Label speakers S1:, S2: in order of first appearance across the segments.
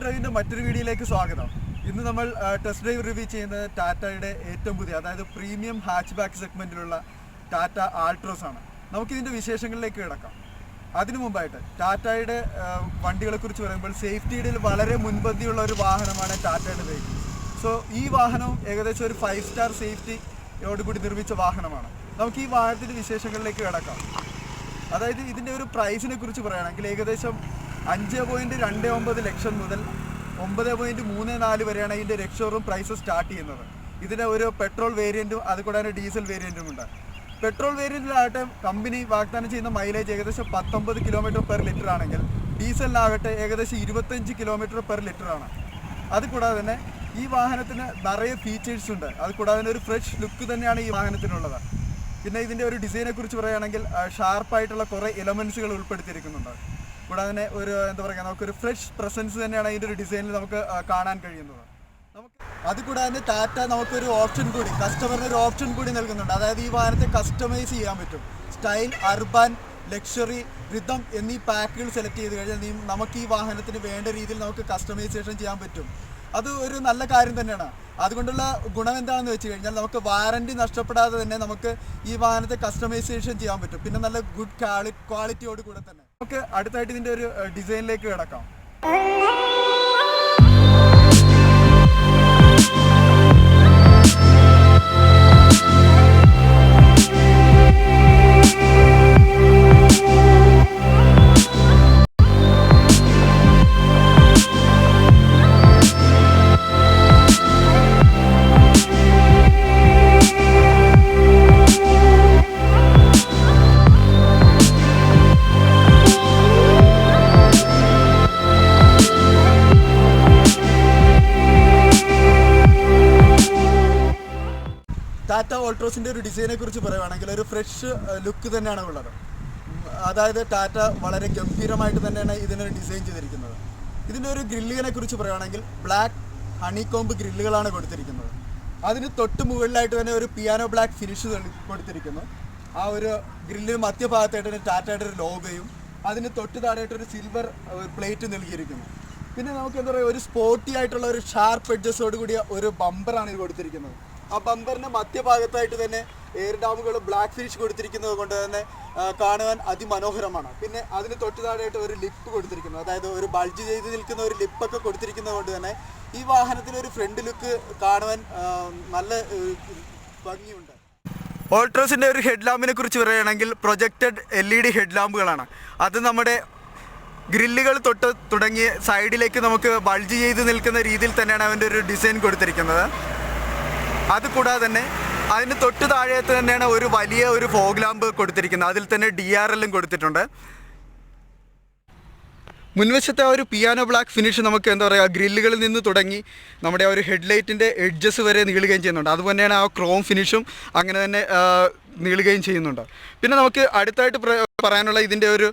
S1: ഡ്രൈവിൻ്റെ മറ്റൊരു വീഡിയോയിലേക്ക് സ്വാഗതം. ഇന്ന് നമ്മൾ ടെസ്റ്റ് ഡ്രൈവ് റിവ്യൂ ചെയ്യുന്നത് ടാറ്റയുടെ ഏറ്റവും പുതിയ, അതായത് പ്രീമിയം ഹാച്ച് ബാക്ക് സെഗ്മെൻറ്റിലുള്ള ടാറ്റ ആൾട്രോസ് ആണ്. നമുക്കിതിൻ്റെ വിശേഷങ്ങളിലേക്ക് കിടക്കാം. അതിനു മുമ്പായിട്ട് ടാറ്റയുടെ വണ്ടികളെക്കുറിച്ച് പറയുമ്പോൾ സേഫ്റ്റിയുടെ വളരെ മുൻപന്തിയുള്ള ഒരു വാഹനമാണ് ടാറ്റയുടെ വെഹിക്കിൾ. സോ ഈ വാഹനം ഏകദേശം ഒരു 5 സ്റ്റാർ സേഫ്റ്റിയോടുകൂടി നിർമ്മിച്ച വാഹനമാണ്. നമുക്ക് ഈ വാഹനത്തിൻ്റെ വിശേഷങ്ങളിലേക്ക് കിടക്കാം. അതായത് ഇതിൻ്റെ ഒരു പ്രൈസിനെ കുറിച്ച് പറയുകയാണെങ്കിൽ ഏകദേശം 5.29 ലക്ഷം മുതൽ 9.34 വരെയാണ് ഇതിൻ്റെ എക്സ്ഷോറൂം പ്രൈസ് സ്റ്റാർട്ട് ചെയ്യുന്നത്. ഇതിന് ഒരു പെട്രോൾ വേരിയൻറ്റും അതുകൂടാതെ ഡീസൽ വേരിയൻറ്റും ഉണ്ട്. പെട്രോൾ വേരിയൻറ്റിലാകട്ടെ കമ്പനി വാഗ്ദാനം ചെയ്യുന്ന മൈലേജ് ഏകദേശം 19 കിലോമീറ്റർ പെർ ലിറ്റർ ആണെങ്കിൽ ഡീസലിനാകട്ടെ ഏകദേശം 25 കിലോമീറ്റർ പെർ ലിറ്റർ ആണ്. അതുകൂടാതെ തന്നെ ഈ വാഹനത്തിന് നിറയെ ഫീച്ചേഴ്സ് ഉണ്ട്. അതുകൂടാതെ തന്നെ ഒരു ഫ്രഷ് ലുക്ക് തന്നെയാണ് ഈ വാഹനത്തിനുള്ളത്. പിന്നെ ഇതിൻ്റെ ഒരു ഡിസൈനെ കുറിച്ച് പറയുകയാണെങ്കിൽ ഷാർപ്പായിട്ടുള്ള കുറേ എലമെൻസുകൾ ഉൾപ്പെടുത്തിയിരിക്കുന്നുണ്ട്. കൂടാതെ തന്നെ ഒരു നമുക്കൊരു ഫ്രഷ് പ്രസൻസ് തന്നെയാണ് ഇതിൻ്റെ ഒരു ഡിസൈനിൽ നമുക്ക് കാണാൻ കഴിയുന്നത്. അതുകൂടാതെ തന്നെ ടാറ്റ നമുക്കൊരു ഓപ്ഷൻ കൂടി, കസ്റ്റമറിന് ഒരു ഓപ്ഷൻ കൂടി നൽകുന്നുണ്ട്. അതായത് ഈ വാഹനത്തെ കസ്റ്റമൈസ് ചെയ്യാൻ പറ്റും. സ്റ്റൈൽ, അർബൻ, ലക്ഷറി, റിതം എന്നീ പാക്കുകൾ സെലക്ട് ചെയ്ത് കഴിഞ്ഞാൽ നമുക്ക് ഈ വാഹനത്തിന് വേണ്ട രീതിയിൽ നമുക്ക് കസ്റ്റമൈസേഷൻ ചെയ്യാൻ പറ്റും. അത് ഒരു നല്ല കാര്യം തന്നെയാണ്. അതുകൊണ്ടുള്ള ഗുണം എന്താണെന്ന് വെച്ച് കഴിഞ്ഞാൽ നമുക്ക് വാറൻറ്റി നഷ്ടപ്പെടാതെ തന്നെ നമുക്ക് ഈ വാഹനത്തെ കസ്റ്റമൈസേഷൻ ചെയ്യാൻ പറ്റും. പിന്നെ നല്ല ഗുഡ് ക്വാളിറ്റിയോട് കൂടെ തന്നെ. നമുക്ക് അടുത്തായിട്ട് ഇതിൻ്റെ ഒരു ഡിസൈനിലേക്ക് കിടക്കാം. ടാറ്റ ഓൾട്രോസിൻ്റെ ഒരു ഡിസൈനെ കുറിച്ച് പറയുകയാണെങ്കിൽ ഒരു ഫ്രഷ് ലുക്ക് തന്നെയാണ് ഉള്ളത്. അതായത് ടാറ്റ വളരെ ഗംഭീരമായിട്ട് തന്നെയാണ് ഇതിനൊരു ഡിസൈൻ ചെയ്തിരിക്കുന്നത്. ഇതിൻ്റെ ഒരു ഗ്രില്ലിനെ കുറിച്ച് പറയുകയാണെങ്കിൽ ബ്ലാക്ക് ഹണികോംബ് ഗ്രില്ലുകളാണ് കൊടുത്തിരിക്കുന്നത്. അതിന് തൊട്ട് മുകളിലായിട്ട് തന്നെ ഒരു പിയാനോ ബ്ലാക്ക് ഫിനിഷ് കൊടുത്തിരിക്കുന്നു. ആ ഒരു ഗ്രില്ലിന് മധ്യഭാഗത്തായിട്ട് ടാറ്റയുടെ ഒരു ലോഗോയും അതിന് തൊട്ട് താഴെയായിട്ടൊരു സിൽവർ പ്ലേറ്റ് നൽകിയിരിക്കുന്നു. പിന്നെ നമുക്ക് ഒരു സ്പോർട്ടി ആയിട്ടുള്ള ഒരു ഷാർപ്പ് എഡ്ജസോട് കൂടിയ ഒരു ബമ്പറാണ് ഇത് കൊടുത്തിരിക്കുന്നത്. ആ ബമ്പറിന് മധ്യഭാഗത്തായിട്ട് തന്നെ എയർ ഡാമുകൾ ബ്ലാക്ക് ഫിനിഷ് കൊടുത്തിരിക്കുന്നത് കൊണ്ട് തന്നെ കാണുവാൻ അതിമനോഹരമാണ്. പിന്നെ അതിന് തൊട്ട് താഴെയായിട്ട് ഒരു ലിപ്പ് കൊടുത്തിരിക്കുന്നു. അതായത് ഒരു ബൾജ് ചെയ്ത് നിൽക്കുന്ന ഒരു ലിപ്പൊക്കെ കൊടുത്തിരിക്കുന്നത് കൊണ്ട് തന്നെ ഈ വാഹനത്തിന് ഒരു ഫ്രണ്ട് ലുക്ക് കാണുവാൻ നല്ല ഭംഗിയുണ്ട്. ഓൾട്രോസിൻ്റെ ഒരു ഹെഡ് ലാമ്പിനെ കുറിച്ച് പറയുകയാണെങ്കിൽ പ്രൊജക്റ്റഡ് LED ഹെഡ് ലാമ്പുകളാണ്. അത് നമ്മുടെ ഗ്രില്ലുകൾ തൊട്ട് തുടങ്ങി സൈഡിലേക്ക് നമുക്ക് ബൾജ് ചെയ്ത് നിൽക്കുന്ന രീതിയിൽ തന്നെയാണ് അവൻ്റെ ഒരു ഡിസൈൻ കൊടുത്തിരിക്കുന്നത്. അതുകൂടാതെ തന്നെ അതിന് തൊട്ട് താഴെത്ത് തന്നെയാണ് ഒരു വലിയ ഒരു ഫോഗ് ലാമ്പ് കൊടുത്തിരിക്കുന്നത്. അതിൽ തന്നെ DRLും കൊടുത്തിട്ടുണ്ട്. മുൻവശത്തെ ആ ഒരു പിയാനോ ബ്ലാക്ക് ഫിനിഷ് നമുക്ക് ഗ്രില്ലുകളിൽ നിന്ന് തുടങ്ങി നമ്മുടെ ആ ഒരു ഹെഡ്ലൈറ്റിൻ്റെ എഡ്ജസ് വരെ നീളുകയും ചെയ്യുന്നുണ്ട്. അതുപോലെ തന്നെയാണ് ആ ക്രോം ഫിനിഷും അങ്ങനെ തന്നെ നീളുകയും ചെയ്യുന്നുണ്ട്. പിന്നെ നമുക്ക് അടുത്തായിട്ട് പറയാനുള്ള ഇതിൻ്റെ ഒരു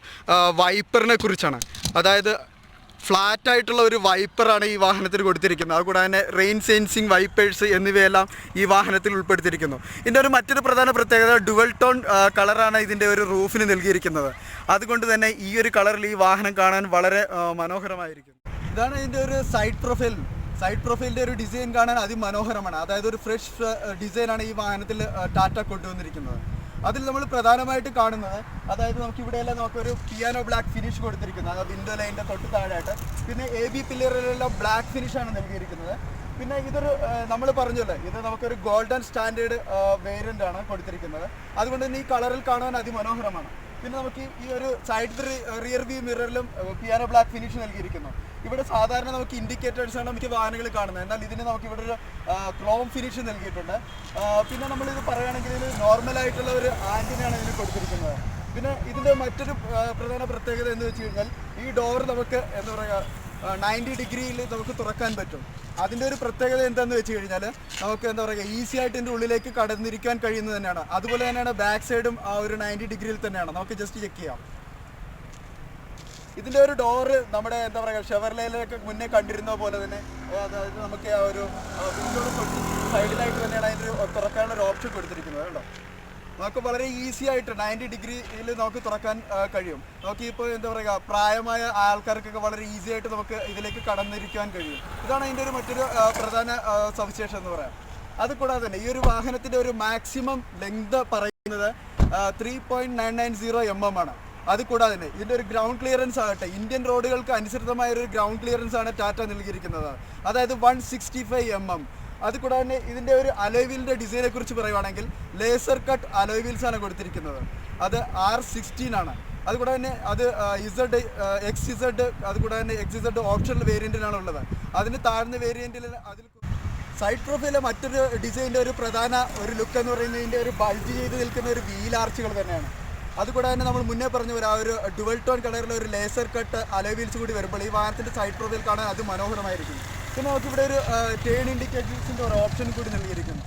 S1: വൈപ്പറിനെ കുറിച്ചാണ്. അതായത് ഫ്ലാറ്റായിട്ടുള്ള ഒരു വൈപ്പറാണ് ഈ വാഹനത്തിൽ കൊടുത്തിരിക്കുന്നത്. അതുകൂടാതെ തന്നെ റെയിൻ സെൻസിങ് വൈപ്പേഴ്സ് എന്നിവയെല്ലാം ഈ വാഹനത്തിൽ ഉൾപ്പെടുത്തിയിരിക്കുന്നു. ഇതിൻ്റെ ഒരു മറ്റൊരു പ്രധാന പ്രത്യേകത ഡുവൽ ടോൺ കളറാണ് ഇതിൻ്റെ ഒരു റൂഫിന് നൽകിയിരിക്കുന്നത്. അതുകൊണ്ട് തന്നെ ഈ ഒരു കളറിൽ ഈ വാഹനം കാണാൻ വളരെ മനോഹരമായിരിക്കും. ഇതാണ് ഇതിൻ്റെ ഒരു സൈഡ് പ്രൊഫൈലിൻ്റെ ഒരു ഡിസൈൻ കാണാൻ അതിമനോഹരമാണ്. അതായത് ഒരു ഫ്രഷ് ഡിസൈനാണ് ഈ വാഹനത്തിൽ ടാറ്റ കൊണ്ടുവന്നിരിക്കുന്നത്. അതിൽ നമ്മൾ പ്രധാനമായിട്ട് കാണുന്നത്, അതായത് നമുക്കിവിടെയെല്ലാം നമുക്കൊരു പിയാനോ ബ്ലാക്ക് ഫിനിഷ് കൊടുത്തിരിക്കുന്നത്. അത് വിൻഡോ ലൈനിൻ്റെ തൊട്ട് താഴെയായിട്ട്. പിന്നെ AB പില്ലറിലെല്ലാം ബ്ലാക്ക് ഫിനിഷാണ് നൽകിയിരിക്കുന്നത്. പിന്നെ ഇതൊരു നമ്മൾ പറഞ്ഞല്ലോ, ഇത് നമുക്കൊരു ഗോൾഡൻ സ്റ്റാൻഡേർഡ് വേരിയൻ്റ് ആണ് കൊടുത്തിരിക്കുന്നത്. അതുകൊണ്ട് തന്നെ ഈ കളറിൽ കാണാൻ അതിമനോഹരമാണ്. പിന്നെ നമുക്ക് ഈ ഒരു സൈഡ് റിയർ വ്യൂ മിററിലും പിയാനോ ബ്ലാക്ക് ഫിനിഷ് നൽകിയിരിക്കുന്നു. ഇവിടെ സാധാരണ നമുക്ക് ഇൻഡിക്കേറ്റേഴ്സാണ് നമുക്ക് വാഹനങ്ങൾ കാണുന്നത്. എന്നാൽ ഇതിന് നമുക്ക് ഇവിടെ ഒരു ക്രോം ഫിനിഷ് നൽകിയിട്ടുണ്ട്. പിന്നെ നമ്മളിത് പറയുകയാണെങ്കിൽ ഇതിൽ നോർമലായിട്ടുള്ള ഒരു ആൻറ്റിനാണ് ഇതിന് കൊടുത്തിരിക്കുന്നത്. പിന്നെ ഇതിൻ്റെ മറ്റൊരു പ്രധാന പ്രത്യേകത എന്ന് വെച്ച് കഴിഞ്ഞാൽ ഈ ഡോർ നമുക്ക് 90 ഡിഗ്രിയിൽ നമുക്ക് തുറക്കാൻ പറ്റും. അതിൻ്റെ ഒരു പ്രത്യേകത എന്താണെന്ന് വെച്ച് കഴിഞ്ഞാൽ നമുക്ക് ഈസി ആയിട്ട് ഇതിൻ്റെ ഉള്ളിലേക്ക് കടന്നിരിക്കാൻ കഴിയുന്നത് തന്നെയാണ്. അതുപോലെ തന്നെയാണ് ബാക്ക് സൈഡും ആ ഒരു 90 ഡിഗ്രിയിൽ തന്നെയാണ്. നമുക്ക് ജസ്റ്റ് ചെക്ക് ചെയ്യാം. ഇതിൻ്റെ ഒരു ഡോറ് നമ്മുടെ ഷെവർലേയിലൊക്കെ മുന്നേ കണ്ടിരുന്ന പോലെ തന്നെ, അതായത് നമുക്ക് ആ ഒരു വിൻഡോയുടെ തൊട്ട് സൈഡിലായിട്ട് തന്നെയാണ് അതിൻ്റെ തുറക്കാനുള്ള ഒരു ഓപ്ഷൻ കൊടുത്തിരിക്കുന്നത് കേട്ടോ. നമുക്ക് വളരെ ഈസി ആയിട്ട് 90 ഡിഗ്രിയിൽ നമുക്ക് തുറക്കാൻ കഴിയും. നമുക്ക് ഇപ്പോൾ എന്താ പറയുക, പ്രായമായ ആൾക്കാർക്കൊക്കെ വളരെ ഈസി ആയിട്ട് നമുക്ക് ഇതിലേക്ക് കടന്നിരിക്കാൻ കഴിയും. ഇതാണ് അതിൻ്റെ ഒരു മറ്റൊരു പ്രധാന സവിശേഷത എന്ന് പറയാം. അതുകൂടാതെ തന്നെ ഈ ഒരു വാഹനത്തിൻ്റെ ഒരു മാക്സിമം ലെങ്ത് പറയുന്നത് 3.990 mm ആണ്. അതുകൂടാതെ തന്നെ ഇതിൻ്റെ ഒരു ഗ്രൗണ്ട് ക്ലിയറൻസ് ആകട്ടെ, ഇന്ത്യൻ റോഡുകൾക്ക് അനുസൃതമായ ഒരു ഗ്രൗണ്ട് ക്ലിയറൻസ് ആണ് ടാറ്റ നൽകിയിരിക്കുന്നത്, അതായത് 165 mm. അതുകൂടാതെ തന്നെ ഇതിൻ്റെ ഒരു അലോയ് വീലിൻ്റെ ഡിസൈനെ കുറിച്ച് പറയുവാണെങ്കിൽ ലേസർ കട്ട് അലോയ് വീൽസ് ആണ് കൊടുത്തിരിക്കുന്നത്. അത് R16 ആണ്. അതുകൂടെ തന്നെ അത് XZ, അതുകൂടെ തന്നെ XZ ഓപ്ഷണൽ വേരിയൻറ്റിലാണ് ഉള്ളത്. അതിന് താഴ്ന്ന വേരിയൻറ്റിൽ അതിൽ സൈഡ് പ്രൊഫൈലിലെ മറ്റൊരു ഡിസൈനിൻ്റെ ഒരു പ്രധാന ഒരു ലുക്ക് എന്ന് പറയുന്നത് ഇതിൻ്റെ ഒരു ബൾജ് ചെയ്ത് നിൽക്കുന്ന ഒരു വീൽ ആർച്ചുകൾ തന്നെയാണ്. അതുകൂടെ തന്നെ നമ്മൾ മുന്നേ പറഞ്ഞ പോലെ ആ ഒരു ഡുവൽ ടോൺ കളറിലെ ഒരു ലേസർ കട്ട് അലോയ് വീൽസ് കൂടി വരുമ്പോൾ ഈ വാഹനത്തിൻ്റെ സൈഡ് പ്രൊഫൈൽ കാണാൻ അത് മനോഹരമായിരിക്കും. പിന്നെ നമുക്കിവിടെ ഒരു ടേൺ ഇൻഡിക്കേറ്റേഴ്സിൻ്റെ ഒരു ഓപ്ഷൻ കൂടി നൽകിയിരിക്കുന്നു.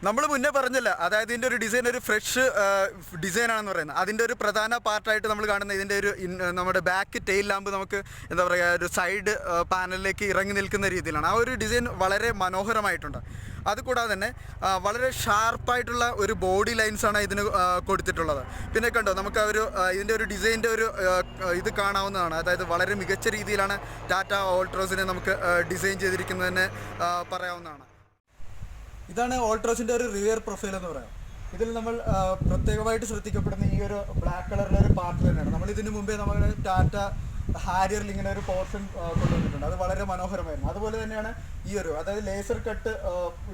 S1: നമ്മൾ മുന്നേ പറഞ്ഞില്ല, അതായത് ഇതിൻ്റെ ഒരു ഡിസൈൻ ഒരു ഫ്രഷ് ഡിസൈനാണെന്ന് പറയുന്നത്. അതിൻ്റെ ഒരു പ്രധാന പാർട്ടായിട്ട് നമ്മൾ കാണുന്ന ഇതിൻ്റെ ഒരു നമ്മുടെ ബാക്ക് ടെയിൽ ലാമ്പ് നമുക്ക് എന്താ പറയുക, ഒരു സൈഡ് പാനലിലേക്ക് ഇറങ്ങി നിൽക്കുന്ന രീതിയിലാണ്. ആ ഒരു ഡിസൈൻ വളരെ മനോഹരമായിട്ടുണ്ട്. അതുകൂടാതെ തന്നെ വളരെ ഷാർപ്പായിട്ടുള്ള ഒരു ബോഡി ലൈൻസാണ് ഇതിന് കൊടുത്തിട്ടുള്ളത്. പിന്നെ കണ്ടോ, നമുക്ക് ആ ഒരു ഇതിൻ്റെ ഒരു ഡിസൈൻ്റെ ഒരു ഇത് കാണാവുന്നതാണ്. അതായത് വളരെ മികച്ച രീതിയിലാണ് ടാറ്റ ഓൾട്രോസിനെ നമുക്ക് ഡിസൈൻ ചെയ്തിരിക്കുന്നതെന്ന് പറയാവുന്നതാണ്. ഇതാണ് ഓൾട്രോസിൻ്റെ ഒരു റിയർ പ്രൊഫൈൽ എന്ന് പറയാം. ഇതിൽ നമ്മൾ പ്രത്യേകമായിട്ട് ശ്രദ്ധിക്കപ്പെടുന്ന ഈ ഒരു ബ്ലാക്ക് കളറിലെ ഒരു പാർട്ട് തന്നെയാണ്. നമ്മൾ ഇതിനു മുമ്പേ നമ്മുടെ ടാറ്റ ഹാരിയറിൽ ഇങ്ങനെ ഒരു പോർഷൻ കൊണ്ടുവന്നിട്ടുണ്ട്. അത് വളരെ മനോഹരമായിരുന്നു. അതുപോലെ തന്നെയാണ് ഈ ഒരു, അതായത് ലേസർ കട്ട്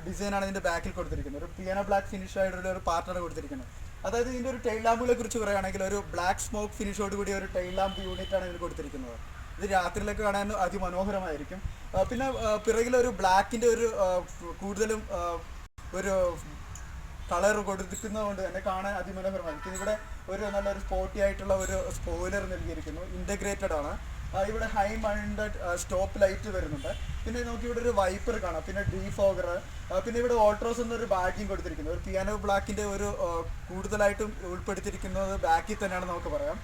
S1: ഡിസൈനാണ് ഇതിൻ്റെ ബാക്കിൽ കൊടുത്തിരിക്കുന്നത്. ഒരു പിയാനോ ബ്ലാക്ക് ഫിനിഷ് ആയിട്ടുള്ള ഒരു പാർട്ടാണ് കൊടുത്തിരിക്കുന്നത്. അതായത് ഇതിൻ്റെ ഒരു ടെയിൽ ലാമ്പുകളെ കുറിച്ച് പറയുകയാണെങ്കിൽ ഒരു ബ്ലാക്ക് സ്മോക്ക് ഫിനിഷോട് കൂടി ഒരു ടെയിൽ ലാമ്പ് യൂണിറ്റാണ് ഇതിന് കൊടുത്തിരിക്കുന്നത്. ഇത് രാത്രിയിലൊക്കെ കാണാൻ അതിമനോഹരമായിരിക്കും. പിന്നെ പിറകിലൊരു ബ്ലാക്കിൻ്റെ ഒരു കൂടുതലും ഒരു കളർ കൊടുക്കുന്നതുകൊണ്ട് തന്നെ കാണാൻ അതിമനോഹരമായിരിക്കും. ഇവിടെ ഒരു നല്ലൊരു സ്പോർട്ടി ആയിട്ടുള്ള ഒരു സ്പോയിലർ നൽകിയിരിക്കുന്നു. ഇൻ്റഗ്രേറ്റഡ് ആണ്. ഇവിടെ ഹൈ മൗണ്ടഡ് സ്റ്റോപ്പ് ലൈറ്റ് വരുന്നുണ്ട്. പിന്നെ നമുക്കിവിടെ ഒരു വൈപ്പർ കാണാം, പിന്നെ ഡീഫോഗർ, പിന്നെ ഇവിടെ ഓൾട്രോസ് എന്നൊരു ബാഗിങ് കൊടുത്തിരിക്കുന്നത്. ഒരു പിയാനോ ബ്ലാക്കിൻ്റെ ഒരു കൂടുതലായിട്ടും ഉൾപ്പെടുത്തിയിരിക്കുന്നത് ബാക്കിൽ തന്നെയാണ് നമുക്ക് പറയാം.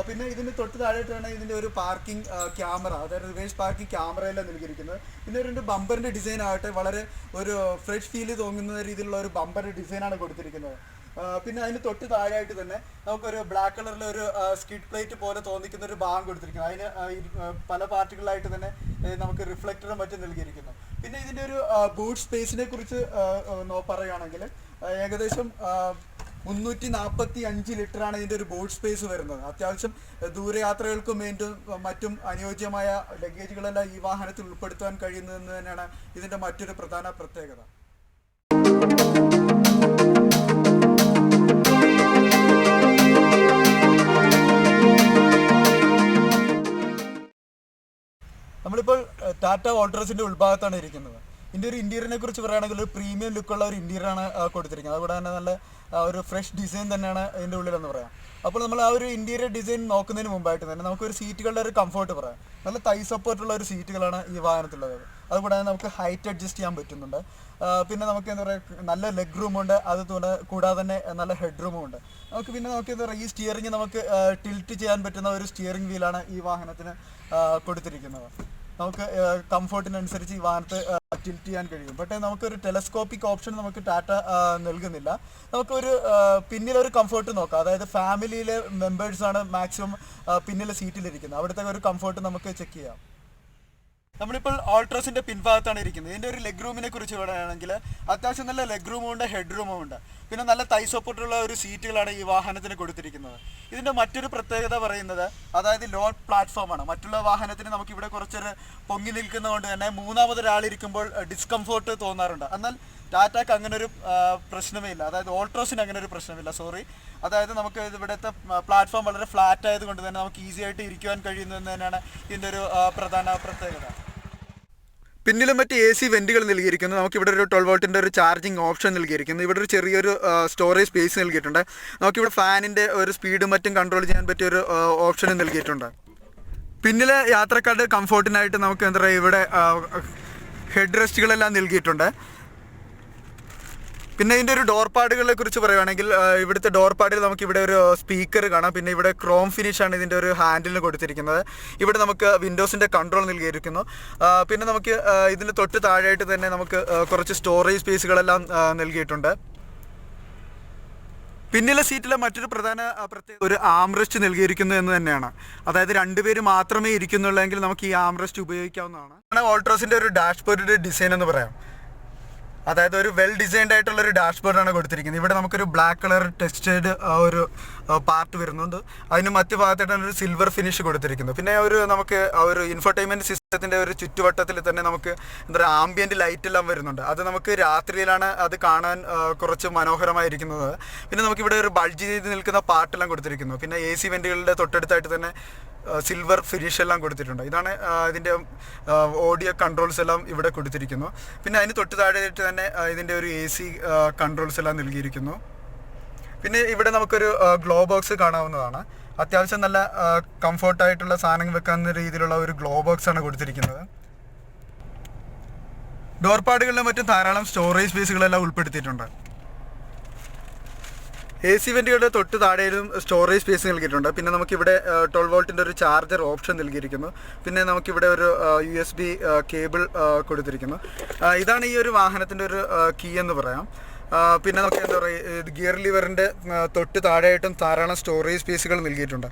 S1: പിന്നെ ഇതിന് തൊട്ട് താഴെയായിട്ടാണ് ഇതിൻ്റെ ഒരു പാർക്കിംഗ് ക്യാമറ, അതായത് റിവേഴ്സ് പാർക്കിംഗ് ക്യാമറയെല്ലാം നൽകിയിരിക്കുന്നത്. പിന്നെ ഒരു ബമ്പറിൻ്റെ ഡിസൈൻ ആകട്ടെ വളരെ ഒരു ഫ്രഷ് ഫീല് തോന്നുന്ന രീതിയിലുള്ള ഒരു ബമ്പറിൻ്റെ ഡിസൈനാണ് കൊടുത്തിരിക്കുന്നത്. പിന്നെ അതിന് തൊട്ട് താഴെയായിട്ട് തന്നെ നമുക്കൊരു ബ്ലാക്ക് കളറിലെ ഒരു സ്കിഡ് പ്ലേറ്റ് പോലെ തോന്നിക്കുന്ന ഒരു ഭാഗം കൊടുത്തിരിക്കുന്നു. അതിന് പല പാർട്ടുകളായിട്ട് തന്നെ നമുക്ക് റിഫ്ലക്ടറും മറ്റും നൽകിയിരിക്കുന്നു. പിന്നെ ഇതിൻ്റെ ഒരു ബൂട്ട് സ്പേസിനെ കുറിച്ച് പറയുകയാണെങ്കിൽ ഏകദേശം 345 ലിറ്ററാണ് ഇതിൻ്റെ ഒരു ബൂട്ട് സ്പേസ് വരുന്നത്. അത്യാവശ്യം ദൂരയാത്രകൾക്കും മറ്റും അനുയോജ്യമായ ലഗേജുകളെല്ലാം ഈ വാഹനത്തിൽ ഉൾപ്പെടുത്താൻ കഴിയുന്നതെന്ന് തന്നെയാണ് ഇതിൻ്റെ മറ്റൊരു പ്രധാന പ്രത്യേകത. നമ്മളിപ്പോൾ ടാറ്റ ഓൾട്രോസിൻ്റെ ഉൾഭാഗത്താണ് ഇരിക്കുന്നത്. ഇതിൻ്റെ ഒരു ഇൻറ്റീരിയറിനെ കുറിച്ച് പറയുകയാണെങ്കിൽ ഒരു പ്രീമിയം ലുക്കുള്ള ഒരു ഇൻറ്റീരിയറാണ് കൊടുത്തിരിക്കുന്നത്. അതുകൂടെ തന്നെ നല്ല ഒരു ഫ്രഷ് ഡിസൈൻ തന്നെയാണ് ഇതിൻ്റെ ഉള്ളിലെന്ന് പറയാം. അപ്പോൾ നമ്മൾ ആ ഒരു ഇൻറ്റീരിയർ ഡിസൈൻ നോക്കുന്നതിന് മുമ്പായിട്ട് തന്നെ നമുക്കൊരു സീറ്റുകളുടെ ഒരു കംഫർട്ട് പറയാം. നല്ല തൈ സപ്പോർട്ടുള്ള ഒരു സീറ്റുകളാണ് ഈ വാഹനത്തിലുള്ളത്. അതുകൂടാതെ നമുക്ക് ഹൈറ്റ് അഡ്ജസ്റ്റ് ചെയ്യാൻ പറ്റുന്നുണ്ട്. പിന്നെ നമുക്ക് എന്താ പറയുക, നല്ല ലെഗ് റൂമുണ്ട്. കൂടാതെ തന്നെ നല്ല ഹെഡ് റൂമും ഉണ്ട്. നമുക്ക് എന്താ പറയുക, ഈ സ്റ്റിയറിംഗ് നമുക്ക് ടിൽറ്റ് ചെയ്യാൻ പറ്റുന്ന ഒരു സ്റ്റിയറിംഗ് വീലാണ് ഈ വാഹനത്തിന് കൊടുത്തിരിക്കുന്നത്. നമുക്ക് കംഫർട്ടിനനുസരിച്ച് ഈ വാഹനത്തെ ടിൽറ്റ് ചെയ്യാൻ കഴിയും. പക്ഷേ നമുക്കൊരു ടെലസ്കോപ്പിക് ഓപ്ഷൻ നമുക്ക് ടാറ്റ നൽകുന്നില്ല. നമുക്കൊരു പിന്നിലൊരു കംഫർട്ട് നോക്കാം. അതായത് ഫാമിലിയിലെ മെമ്പേഴ്സാണ് മാക്സിമം പിന്നിലെ സീറ്റിലിരിക്കുന്നത്. അവിടുത്തെ ഒരു കംഫർട്ട് നമുക്ക് ചെക്ക് ചെയ്യാം. നമ്മളിപ്പോൾ ഓൾട്രോസിൻ്റെ പിൻഭാഗത്താണ് ഇരിക്കുന്നത്. ഇതിൻ്റെ ഒരു ലെഗ് റൂമിനെ കുറിച്ച് പറയുകയാണെങ്കിൽ അത്യാവശ്യം നല്ല ലെഗ് റൂമും ഉണ്ട്, ഹെഡ് റൂമും ഉണ്ട്. പിന്നെ നല്ല തൈ സപ്പോർട്ടുള്ള ഒരു സീറ്റുകളാണ് ഈ വാഹനത്തിന് കൊടുത്തിരിക്കുന്നത്. ഇതിൻ്റെ മറ്റൊരു പ്രത്യേകത പറയുന്നത്, അതായത് ലോ പ്ലാറ്റ്ഫോമാണ്. മറ്റുള്ള വാഹനത്തിന് നമുക്കിവിടെ കുറച്ചൊരു പൊങ്ങി നിൽക്കുന്നതുകൊണ്ട് തന്നെ മൂന്നാമതൊരാളിരിക്കുമ്പോൾ ഡിസ്കംഫോർട്ട് തോന്നാറുണ്ട്. എന്നാൽ ടാറ്റക്ക് അങ്ങനെ ഒരു പ്രശ്നമേ ഇല്ല. അതായത് ഓൾട്രോസിന് അങ്ങനെ ഒരു പ്രശ്നമില്ല, അതായത് നമുക്ക് ഇവിടുത്തെ പ്ലാറ്റ്ഫോം വളരെ ഫ്ലാറ്റ് ആയതുകൊണ്ട് തന്നെ നമുക്ക് ഈസി ആയിട്ട് ഇരിക്കുവാൻ കഴിയുന്നതെന്ന് തന്നെയാണ് ഇതിൻ്റെ ഒരു പ്രധാന പ്രത്യേകത. പിന്നിലും മറ്റ് AC വെൻറ്റുകൾ നൽകിയിരിക്കുന്നു. നമുക്കിവിടെ ഒരു 12 വോൾട്ടിൻ്റെ ഒരു ചാർജിങ് ഓപ്ഷൻ നൽകിയിരിക്കുന്നു. ഇവിടെ ഒരു ചെറിയൊരു സ്റ്റോറേജ് സ്പേസ് നൽകിയിട്ടുണ്ട്. നമുക്കിവിടെ ഫാനിൻ്റെ ഒരു സ്പീഡും മറ്റും കൺട്രോൾ ചെയ്യാൻ പറ്റിയൊരു ഓപ്ഷനും നൽകിയിട്ടുണ്ട്. പിന്നിലെ യാത്രക്കാരുടെ കംഫോർട്ടിനായിട്ട് നമുക്ക് എന്താ പറയുക, ഇവിടെ ഹെഡ് റെസ്റ്റുകളെല്ലാം നൽകിയിട്ടുണ്ട്. പിന്നെ ഇതിൻ്റെ ഒരു ഡോർ പാഡുകളെ കുറിച്ച് പറയുകയാണെങ്കിൽ ഇവിടുത്തെ ഡോർ പാഡിൽ നമുക്കിവിടെ ഒരു സ്പീക്കർ കാണാം. പിന്നെ ഇവിടെ ക്രോം ഫിനിഷാണ് ഇതിൻ്റെ ഒരു ഹാൻഡിലിന് കൊടുത്തിരിക്കുന്നത്. ഇവിടെ നമുക്ക് വിൻഡോസിൻ്റെ കൺട്രോൾ നൽകിയിരിക്കുന്നു. പിന്നെ നമുക്ക് ഇതിന് തൊട്ട് താഴെയായിട്ട് തന്നെ നമുക്ക് കുറച്ച് സ്റ്റോറേജ് സ്പേസുകളെല്ലാം നൽകിയിട്ടുണ്ട്. പിന്നിലെ സീറ്റിലെ മറ്റൊരു പ്രധാന പ്രത്യേകത ഒരു ആംറെസ്റ്റ് നൽകിയിരിക്കുന്നു എന്ന് തന്നെയാണ്. അതായത് രണ്ടുപേര് മാത്രമേ ഇരിക്കുന്നുള്ളെങ്കിൽ നമുക്ക് ഈ ആംറെസ്റ്റ് ഉപയോഗിക്കാവുന്നതാണ്. ഓൾട്രോസിൻ്റെ ഒരു ഡാഷ്ബോർഡിൻ്റെ ഡിസൈൻ എന്ന് പറയാം. അതായത് ഒരു വെൽ ഡിസൈൻഡ് ആയിട്ടുള്ള ഒരു ഡാഷ്ബോർഡാണ് കൊടുത്തിരിക്കുന്നത്. ഇവിടെ നമുക്കൊരു ബ്ലാക്ക് കളർ ടെക്സ്റ്റേഡ് ഒരു പാർട്ട് വരുന്നുണ്ട്. അതിന് മറ്റു ഭാഗത്തായിട്ടാണ് ഒരു സിൽവർ ഫിനിഷ് കൊടുത്തിരിക്കുന്നത്. പിന്നെ നമുക്ക് ഒരു ഇൻഫർടൈൻമെൻറ്റ് സിസ്റ്റത്തിൻ്റെ ഒരു ചുറ്റുവട്ടത്തിൽ തന്നെ നമുക്ക് എന്താ പറയുക ആംബിയൻറ്റ് ലൈറ്റ് എല്ലാം വരുന്നുണ്ട്. അത് നമുക്ക് രാത്രിയിലാണ് അത് കാണാൻ കുറച്ച് മനോഹരമായിരിക്കുന്നത്. പിന്നെ നമുക്കിവിടെ ഒരു ബൾജ് ചെയ്ത് നിൽക്കുന്ന പാർട്ടെല്ലാം കൊടുത്തിരിക്കുന്നു. പിന്നെ AC വെൻറ്റുകളുടെ തൊട്ടടുത്തായിട്ട് തന്നെ സിൽവർ ഫിനിഷ് എല്ലാം കൊടുത്തിട്ടുണ്ട്. ഇതാണ് ഇതിൻ്റെ ഓഡിയോ കൺട്രോൾസ് എല്ലാം ഇവിടെ കൊടുത്തിരിക്കുന്നു. പിന്നെ അതിന് തൊട്ട് താഴെയായിട്ട് തന്നെ ഇതിൻ്റെ ഒരു AC കൺട്രോൾസ് എല്ലാം നൽകിയിരിക്കുന്നു. പിന്നെ ഇവിടെ നമുക്കൊരു ഗ്ലോ ബോക്സ് കാണാവുന്നതാണ്. അത്യാവശ്യം നല്ല കംഫർട്ടായിട്ടുള്ള സാധനങ്ങൾ വെക്കാവുന്ന രീതിയിലുള്ള ഒരു ഗ്ലോ ബോക്സ് ആണ് കൊടുത്തിരിക്കുന്നത്. ഡോർപാടുകളിലും മറ്റും ധാരാളം സ്റ്റോറേജ് സ്പേസുകളെല്ലാം ഉൾപ്പെടുത്തിയിട്ടുണ്ട്. AC വെൻറ്റുകളുടെ തൊട്ട് താഴെയും സ്റ്റോറേജ് സ്പേസ് നൽകിയിട്ടുണ്ട്. പിന്നെ നമുക്കിവിടെ 12 വോൾട്ടിൻ്റെ ഒരു ചാർജർ ഓപ്ഷൻ നൽകിയിരിക്കുന്നു. പിന്നെ നമുക്കിവിടെ ഒരു USB കേബിൾ കൊടുത്തിരിക്കുന്നു. ഇതാണ് ഈ ഒരു വാഹനത്തിൻ്റെ ഒരു കീ എന്ന് പറയാം. പിന്നെ നമുക്ക് എന്താ പറയുക ഗിയർ ലിവറിൻ്റെ തൊട്ട് താഴെയായിട്ടും ധാരാളം സ്റ്റോറേജ് സ്പേസുകൾ നൽകിയിട്ടുണ്ട്.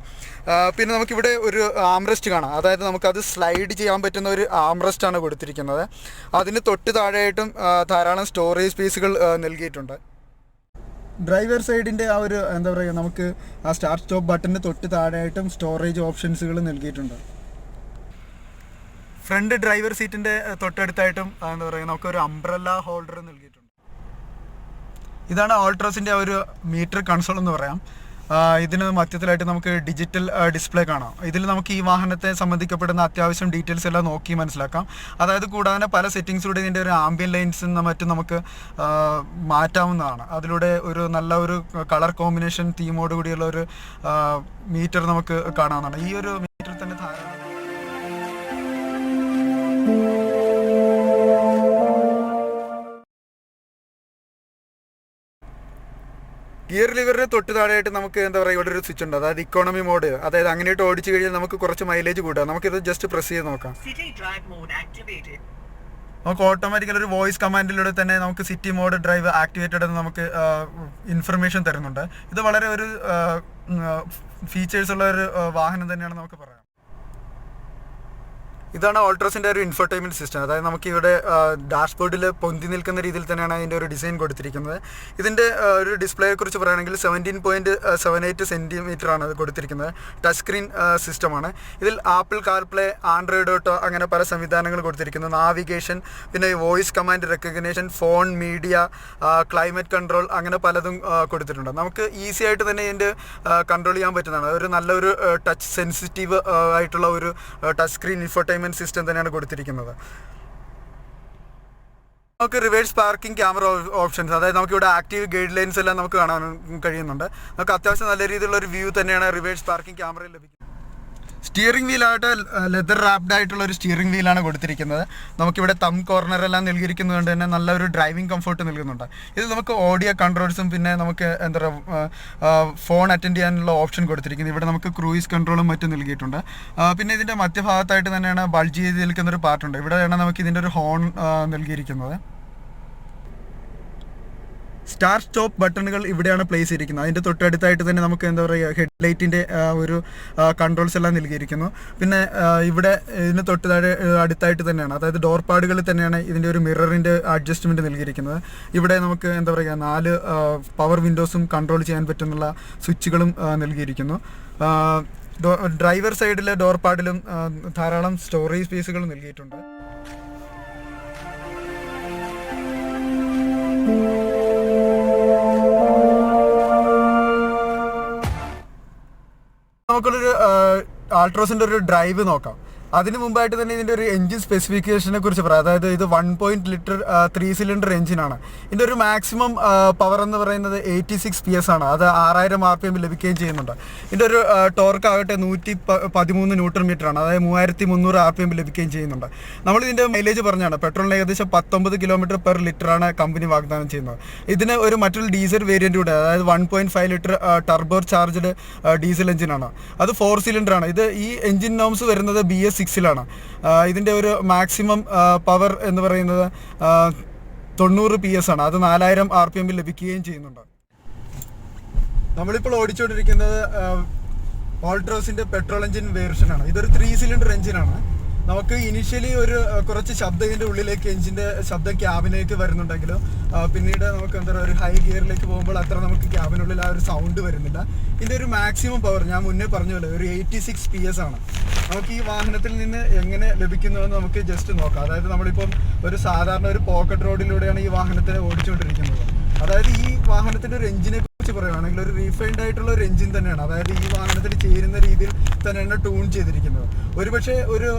S1: പിന്നെ നമുക്കിവിടെ ഒരു ആംറെസ്റ്റ് കാണാം. അതായത് നമുക്കത് സ്ലൈഡ് ചെയ്യാൻ പറ്റുന്ന ഒരു ആംറെസ്റ്റാണ് കൊടുത്തിരിക്കുന്നത്. അതിന് തൊട്ട് താഴെയായിട്ടും ധാരാളം സ്റ്റോറേജ് സ്പേസുകൾ നൽകിയിട്ടുണ്ട്. ഡ്രൈവർ സൈഡിൻ്റെ ആ ഒരു എന്താ പറയുക നമുക്ക് ആ സ്റ്റാർട്ട് സ്റ്റോപ്പ് ബട്ടണിന് തൊട്ട് താഴെയായിട്ടും സ്റ്റോറേജ് ഓപ്ഷൻസുകൾ നൽകിയിട്ടുണ്ട്. ഫ്രണ്ട് ഡ്രൈവർ സീറ്റിൻ്റെ തൊട്ടടുത്തായിട്ടും എന്താ പറയുക നമുക്കൊരു അംബ്രല്ല ഹോൾഡർ നൽകിയിട്ടുണ്ട്. ഇതാണ് ഓൾട്രോസിൻ്റെ ഒരു മീറ്റർ കൺസോൾ എന്ന് പറയാം. ഇതിന് മധ്യത്തിലായിട്ട് നമുക്ക് ഡിജിറ്റൽ ഡിസ്പ്ലേ കാണാം. ഇതിൽ നമുക്ക് ഈ വാഹനത്തെ സംബന്ധിക്കപ്പെടുന്ന അത്യാവശ്യം ഡീറ്റെയിൽസ് എല്ലാം നോക്കി മനസ്സിലാക്കാം. അതായത് കൂടാതെ പല സെറ്റിങ്സിലൂടെ ഇതിൻ്റെ ഒരു ആംബിയൻ ലൈൻസ് മറ്റും നമുക്ക് മാറ്റാവുന്നതാണ്. അതിലൂടെ ഒരു നല്ല ഒരു കളർ കോമ്പിനേഷൻ തീമോട് കൂടിയുള്ള ഒരു മീറ്റർ നമുക്ക് കാണാവുന്നതാണ്. ഈ ഒരു മീറ്റർ തന്നെ ധാരാളം ഗിയർ ലിവറിന് തൊട്ട് താഴെയായിട്ട് നമുക്ക് എന്താ പറയുക ഇവിടെ ഒരു സ്വിച്ച് ഉണ്ട്. അതായത് ഇക്കോണമി മോഡ്. അതായത് അങ്ങനെയായിട്ട് ഓടിച്ചു കഴിഞ്ഞാൽ നമുക്ക് കുറച്ച് മൈലേജ് കൂട്ടാം. നമുക്കിത് ജസ്റ്റ് പ്രസ് ചെയ്ത് നോക്കാം. നമുക്ക് ഓട്ടോമാറ്റിക്കൽ ഒരു വോയിസ് കമാൻഡിലൂടെ തന്നെ നമുക്ക് സിറ്റി മോഡ് ഡ്രൈവ് ആക്ടിവേറ്റഡ് എന്ന് നമുക്ക് ഇൻഫർമേഷൻ തരുന്നുണ്ട്. ഇത് വളരെ ഒരു ഫീച്ചേഴ്സ് ഉള്ള ഒരു വാഹനം തന്നെയാണ് നമുക്ക് പറയാം. ഇതാണ് ഓൾട്രോസിൻ്റെ ഒരു ഇൻഫർടൈൻമെൻറ്റ് സിസ്റ്റം. അതായത് നമുക്കിവിടെ ഡാഷ്ബോർഡിൽ പൊന്തി നിൽക്കുന്ന രീതിയിൽ തന്നെയാണ് അതിൻ്റെ ഒരു ഡിസൈൻ കൊടുത്തിരിക്കുന്നത്. ഇതിൻ്റെ ഒരു ഡിസ്പ്ലേയെ കുറിച്ച് പറയുകയാണെങ്കിൽ 17.78 സെൻറ്റിമീറ്ററാണ് അത് കൊടുത്തിരിക്കുന്നത്. ടച്ച് സ്ക്രീൻ സിസ്റ്റമാണ്. ഇതിൽ ആപ്പിൾ കാർപ്ലേ, ആൻഡ്രോയിഡ് ഓട്ടോ അങ്ങനെ പല സംവിധാനങ്ങൾ കൊടുത്തിരിക്കുന്നു. നാവിഗേഷൻ, പിന്നെ voice command recognition, phone, media, climate control അങ്ങനെ പലതും കൊടുത്തിട്ടുണ്ട്. നമുക്ക് ഈസി ആയിട്ട് തന്നെ ഇതിൻ്റെ കൺട്രോൾ ചെയ്യാൻ പറ്റുന്നതാണ്. ഒരു നല്ലൊരു ടച്ച് സെൻസിറ്റീവ് ആയിട്ടുള്ള ഒരു ടച്ച് സ്ക്രീൻ ഇൻഫർടൈൻമെൻറ്റ് സിസ്റ്റം തന്നെയാണ് കൊടുത്തിരിക്കുന്നത്. നമുക്ക് റിവേഴ്സ് പാർക്കിംഗ് ക്യാമറ ഓപ്ഷൻസ്, അതായത് നമുക്കിവിടെ ആക്റ്റീവ് ഗൈഡ് ലൈൻസ് എല്ലാം നമുക്ക് കാണാൻ കഴിയുന്നുണ്ട്. നമുക്ക് അത്യാവശ്യം നല്ല രീതിയിലുള്ള ഒരു വ്യൂ തന്നെയാണ് റിവേഴ്സ് പാർക്കിംഗ് ക്യാമറയിൽ ലഭിക്കുന്നത്. സ്റ്റിയറിംഗ് വീലായിട്ട് ലെതർ റാപ്ഡ് ആയിട്ടുള്ള ഒരു സ്റ്റിയറിംഗ് വീലാണ് കൊടുത്തിരിക്കുന്നത്. നമുക്കിവിടെ തം കോർണറെല്ലാം നൽകിയിരിക്കുന്നത് കൊണ്ട് തന്നെ നല്ലൊരു ഡ്രൈവിംഗ് കംഫർട്ട് നൽകുന്നുണ്ട്. ഇത് നമുക്ക് ഓഡിയോ കൺട്രോൾസും പിന്നെ നമുക്ക് എന്താ പറയുക ഫോൺ അറ്റൻഡ് ചെയ്യാനുള്ള ഓപ്ഷൻ കൊടുത്തിരിക്കുന്നത്. ഇവിടെ നമുക്ക് ക്രൂയിസ് കൺട്രോളും മറ്റും നൽകിയിട്ടുണ്ട്. പിന്നെ ഇതിൻ്റെ മധ്യഭാഗത്തായിട്ട് തന്നെയാണ് ബൾജ് ചെയ്ത് നിൽക്കുന്നൊരു പാർട്ടുണ്ട്. ഇവിടെയാണ് നമുക്ക് ഇതിൻ്റെ ഒരു ഹോൺ നൽകിയിരിക്കുന്നത്. സ്റ്റാർട്ട് സ്റ്റോപ്പ് ബട്ടണുകൾ ഇവിടെയാണ് പ്ലേസ് ചെയ്തിരിക്കുന്നത്. അതിൻ്റെ തൊട്ടടുത്തായിട്ട് തന്നെ നമുക്ക് എന്താ പറയുക ഹെഡ്ലൈറ്റിൻ്റെ ഒരു കൺട്രോൾസ് എല്ലാം നൽകിയിരിക്കുന്നു. പിന്നെ ഇവിടെ ഇതിന് തൊട്ട് താഴെ അടുത്തായിട്ട് തന്നെയാണ്, അതായത് ഡോർ പാഡുകളിൽ തന്നെയാണ് ഇതിൻ്റെ ഒരു മിററിൻ്റെ അഡ്ജസ്റ്റ്മെൻറ്റ് നൽകിയിരിക്കുന്നത്. ഇവിടെ നമുക്ക് എന്താ പറയുക 4 പവർ വിൻഡോസും കൺട്രോൾ ചെയ്യാൻ പറ്റുന്നുള്ള സ്വിച്ചുകളും നൽകിയിരിക്കുന്നു. ഡ്രൈവർ സൈഡിലെ ഡോർ പാഡിലും ധാരാളം സ്റ്റോറേജ് സ്പേസുകൾ നൽകിയിട്ടുണ്ട്. നമുക്കൊരു ആൾട്രോസിൻ്റെ ഒരു ഡ്രൈവ് നോക്കാം. അതിന് മുമ്പായിട്ട് തന്നെ ഇതിൻ്റെ ഒരു എഞ്ചിൻ സ്പെസിഫിക്കേഷനെ കുറിച്ച് പറയാം. അതായത് ഇത് 1.0 ലിറ്റർ 3 സിലിണ്ടർ എഞ്ചിനാണ്. ഇതിൻ്റെ ഒരു മാക്സിമം പവർ എന്ന് പറയുന്നത് 86 PS ആണ്. അത് 6000 RPM ലഭിക്കുകയും ചെയ്യുന്നുണ്ട്. ഇതിൻ്റെ ഒരു ടോർക്ക് ആകട്ടെ 113 ന്യൂട്ടൺ മീറ്റർ ആണ്. അതായത് 3300 RPM ലഭിക്കുകയും ചെയ്യുന്നുണ്ട്. നമ്മളിതിൻ്റെ മൈലേജ് പറഞ്ഞാണ്. പെട്രോളിന് ഏകദേശം 19 km/L ആണ് കമ്പനി വാഗ്ദാനം ചെയ്യുന്നത്. ഇതിന് ഒരു മറ്റൊരു ഡീസൽ വേരിയൻ്റ് കൂടെ, അതായത് 1.5 ലിറ്റർ ടർബോ ചാർജ്ഡ് ഡീസൽ എഞ്ചിനാണ്. അത് 4 സിലിണ്ടറാണ്. ഇത് ഈ എഞ്ചിൻ നോംസ് വരുന്നത് BS 6 ഇതിൻ്റെ ഒരു മാക്സിമം പവർ എന്ന് പറയുന്നത് 90 PS ആണ്. അത് 4000 RPM ലഭിക്കുകയും ചെയ്യുന്നുണ്ട്. നമ്മളിപ്പോൾ ഓടിച്ചുകൊണ്ടിരിക്കുന്നത് ഓൾട്രോസിൻ്റെ പെട്രോൾ എഞ്ചിൻ വേർഷനാണ്. ഇതൊരു 3 സിലിണ്ടർ എഞ്ചിനാണ്. നമുക്ക് ഇനിഷ്യലി ഒരു കുറച്ച് ശബ്ദം ഇതിൻ്റെ ഉള്ളിലേക്ക് എഞ്ചിൻ്റെ ശബ്ദം ക്യാബിലേക്ക് വരുന്നുണ്ടെങ്കിലും പിന്നീട് നമുക്ക് എന്താ പറയുക ഒരു ഹൈ ഗിയറിലേക്ക് പോകുമ്പോൾ അത്ര നമുക്ക് ക്യാബിനുള്ളിൽ ആ ഒരു സൗണ്ട് വരുന്നില്ല. ഇതിൻ്റെ ഒരു മാക്സിമം പവർ ഞാൻ മുന്നേ പറഞ്ഞ പോലെ ഒരു 86 PS ആണ്. നമുക്ക് ഈ വാഹനത്തിൽ നിന്ന് എങ്ങനെ ലഭിക്കുന്നുവെന്ന് നമുക്ക് ജസ്റ്റ് നോക്കാം. അതായത് നമ്മളിപ്പം ഒരു സാധാരണ ഒരു പോക്കറ്റ് റോഡിലൂടെയാണ് ഈ വാഹനത്തെ ഓടിച്ചുകൊണ്ടിരിക്കുന്നത്. അതായത് ഈ വാഹനത്തിൻ്റെ ഒരു എഞ്ചിനെ കുറിച്ച് പറയുകയാണെങ്കിൽ ഒരു റീഫൈൻഡ് ആയിട്ടുള്ള ഒരു എഞ്ചിൻ തന്നെയാണ്. അതായത് ഈ വാഹനത്തിൽ ചേരുന്ന രീതിയിൽ തന്നെയാണ് ട്യൂൺ ചെയ്തിരിക്കുന്നത്. ഒരുപക്ഷെ ഒരു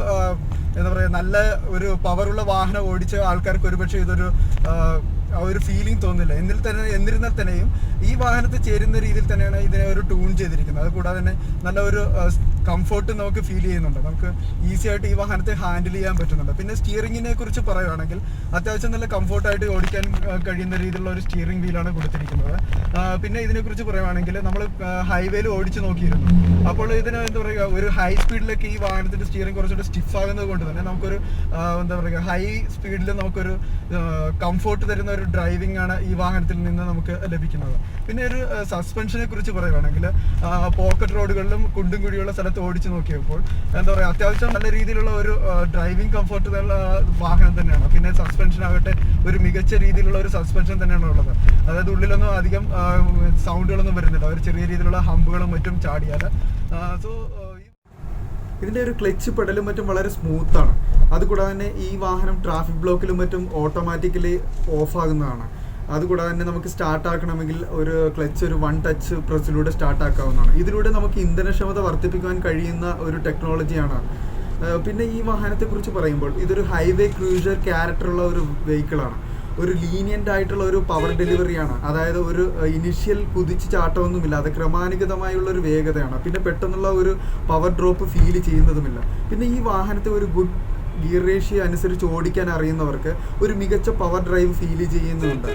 S1: എന്താ പറയുക നല്ല ഒരു പവറുള്ള വാഹനം ഓടിച്ച ആൾക്കാർക്ക് ഒരുപക്ഷെ ഇതൊരു ഒരു ഫീലിംഗ് തോന്നില്ല. എന്നിരുന്നാൽ തന്നെയും ഈ വാഹനത്തിൽ ചേരുന്ന രീതിയിൽ തന്നെയാണ് ഇതിനെ ഒരു ട്യൂൺ ചെയ്തിരിക്കുന്നത്. അതുകൂടാതെ തന്നെ നല്ല ഒരു കംഫോർട്ട് നമുക്ക് ഫീൽ ചെയ്യുന്നുണ്ട്. നമുക്ക് ഈസി ആയിട്ട് ഈ വാഹനത്തെ ഹാൻഡിൽ ചെയ്യാൻ പറ്റുന്നുണ്ട്. പിന്നെ സ്റ്റിയറിങ്ങിനെ കുറിച്ച് പറയുകയാണെങ്കിൽ അത്യാവശ്യം നല്ല കംഫോർട്ടായിട്ട് ഓടിക്കാൻ കഴിയുന്ന രീതിയിലുള്ള ഒരു സ്റ്റിയറിംഗ് വീലാണ് കൊടുത്തിരിക്കുന്നത്. പിന്നെ ഇതിനെക്കുറിച്ച് പറയുകയാണെങ്കിൽ നമ്മൾ ഹൈവേയിൽ ഓടിച്ച് നോക്കിയിരുന്നു. അപ്പോൾ ഇതിന് എന്താ പറയുക ഒരു ഹൈ സ്പീഡിലേക്ക് ഈ വാഹനത്തിൻ്റെ സ്റ്റിയറിംഗ് കുറച്ചുകൂടി സ്റ്റിഫ് ആകുന്നത് കൊണ്ട് തന്നെ നമുക്കൊരു എന്താ പറയുക ഹൈ സ്പീഡിൽ നമുക്കൊരു കംഫോർട്ട് തരുന്ന ഒരു ഡ്രൈവിംഗ് ആണ് ഈ വാഹനത്തിൽ നിന്ന് നമുക്ക് ലഭിക്കുന്നത്. പിന്നെ ഒരു സസ്പെൻഷനെ കുറിച്ച് പറയുകയാണെങ്കിൽ പോക്കറ്റ് റോഡുകളിലും കുണ്ടും കുഴിയുള്ള സ്ഥലത്ത് ഓടിച്ച് നോക്കിയപ്പോൾ എന്താ പറയുക അത്യാവശ്യം നല്ല രീതിയിലുള്ള ഒരു ഡ്രൈവിംഗ് കംഫോർട്ട് വാഹനം തന്നെയാണ്. പിന്നെ സസ്പെൻഷൻ ആകട്ടെ ഒരു മികച്ച രീതിയിലുള്ള ഒരു സസ്പെൻഷൻ തന്നെയാണ് ഉള്ളത്. അതായത് ഉള്ളിലൊന്നും അധികം സൗണ്ടുകളൊന്നും വരുന്നില്ല. ഒരു ചെറിയ രീതിയിലുള്ള ഹമ്പുകളും മറ്റും ചാടിയാൽ ഇതിൻ്റെ ഒരു ക്ലച്ച് പെടലും മറ്റും വളരെ സ്മൂത്താണ്. അതുകൂടാതെ തന്നെ ഈ വാഹനം ട്രാഫിക് ബ്ലോക്കിലും മറ്റും ഓട്ടോമാറ്റിക്കലി ഓഫാകുന്നതാണ്. അതുകൂടാതെ തന്നെ നമുക്ക് സ്റ്റാർട്ടാക്കണമെങ്കിൽ ഒരു ക്ലച്ച് ഒരു 1 ടച്ച് പ്രസ്സിലൂടെ സ്റ്റാർട്ടാക്കാവുന്നതാണ്. ഇതിലൂടെ നമുക്ക് ഇന്ധനക്ഷമത വർദ്ധിപ്പിക്കുവാൻ കഴിയുന്ന ഒരു ടെക്നോളജിയാണ്. പിന്നെ ഈ വാഹനത്തെക്കുറിച്ച് പറയുമ്പോൾ ഇതൊരു ഹൈവേ ക്രൂസർ ക്യാരക്ടറുള്ള ഒരു വെഹിക്കിളാണ്. ഒരു ലീനിയൻ്റ് ആയിട്ടുള്ള ഒരു പവർ ഡെലിവറിയാണ്. അതായത് ഒരു ഇനിഷ്യൽ കുതിച്ച് ചാട്ടമൊന്നുമില്ല. അത് ക്രമാനുഗതമായുള്ള ഒരു വേഗതയാണ്. പിന്നെ പെട്ടെന്നുള്ള ഒരു പവർ ഡ്രോപ്പ് ഫീൽ ചെയ്യുന്നതുമില്ല. പിന്നെ ഈ വാഹനത്തെ ഒരു ഗുഡ് ഗിയർ റേഷ്യോ അനുസരിച്ച് ഓടിക്കാൻ അറിയുന്നവർക്ക് ഒരു മികച്ച പവർ ഡ്രൈവ് ഫീൽ ചെയ്യുന്നുണ്ട്.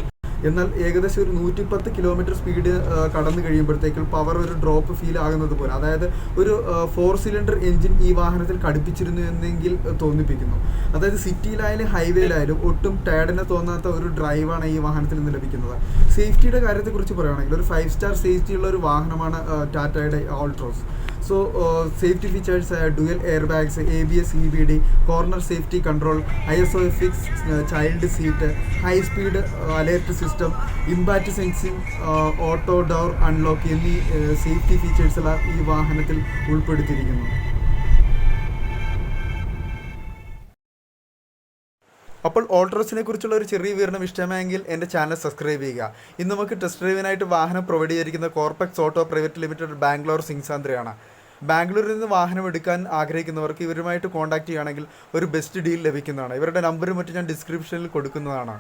S1: എന്നാൽ ഏകദേശം ഒരു 110 കിലോമീറ്റർ സ്പീഡ് കടന്നു കഴിയുമ്പോഴത്തേക്കും പവർ ഒരു ഡ്രോപ്പ് ഫീൽ ആകുന്നത് പോലെ, അതായത് ഒരു 4 സിലിണ്ടർ എഞ്ചിൻ ഈ വാഹനത്തിൽ ഘടിപ്പിച്ചിരുന്നു എന്നെങ്കിൽ തോന്നിപ്പിക്കുന്നു. അതായത് സിറ്റിയിലായാലും ഹൈവേയിലായാലും ഒട്ടും ടയർഡിനെ തോന്നാത്ത ഒരു ഡ്രൈവാണ് ഈ വാഹനത്തിൽ നിന്ന് ലഭിക്കുന്നത്. സേഫ്റ്റിയുടെ കാര്യത്തെക്കുറിച്ച് പറയുകയാണെങ്കിൽ ഒരു 5 സ്റ്റാർ സേഫ്റ്റി ഉള്ള ഒരു വാഹനമാണ് ടാറ്റയുടെ Altroz. So safety features dual airbags, ABS, EBD, corner safety control, ISOFIX child seat, high speed alert system, impact sensing, auto door unlock എന്നീ സേഫ്റ്റി ഫീച്ചേഴ്സ് എല്ലാം ഈ വാഹനത്തിൽ ഉൾപ്പെടുത്തിയിരിക്കുന്നു. അപ്പോൾ ഓൾട്രോസിനെ കുറിച്ചുള്ള ഒരു ചെറിയ വിവരണം ഇഷ്ടമായെങ്കിൽ എൻ്റെ ചാനൽ സബ്സ്ക്രൈബ് ചെയ്യുക. ഇന്ന് നമുക്ക് ടെസ്റ്റ് ഡ്രൈവിനായിട്ട് വാഹനം പ്രൊവൈഡ് ചെയ്തിരിക്കുന്ന കോർപെക്സ് ഓട്ടോ പ്രൈവറ്റ് ലിമിറ്റഡ് ബാംഗ്ലൂർ സിംഗ്സാന്ദ്രയാണ്. ബാംഗ്ലൂരിൽ നിന്ന് വാഹനം എടുക്കാൻ ആഗ്രഹിക്കുന്നവർക്ക് ഇവരുമായിട്ട് കോൺടാക്ട് ചെയ്യുകയാണെങ്കിൽ ഒരു ബെസ്റ്റ് ഡീൽ ലഭിക്കുന്നതാണ്. ഇവരുടെ നമ്പറും മറ്റും ഞാൻ ഡിസ്ക്രിപ്ഷനിൽ കൊടുക്കുന്നതാണ്.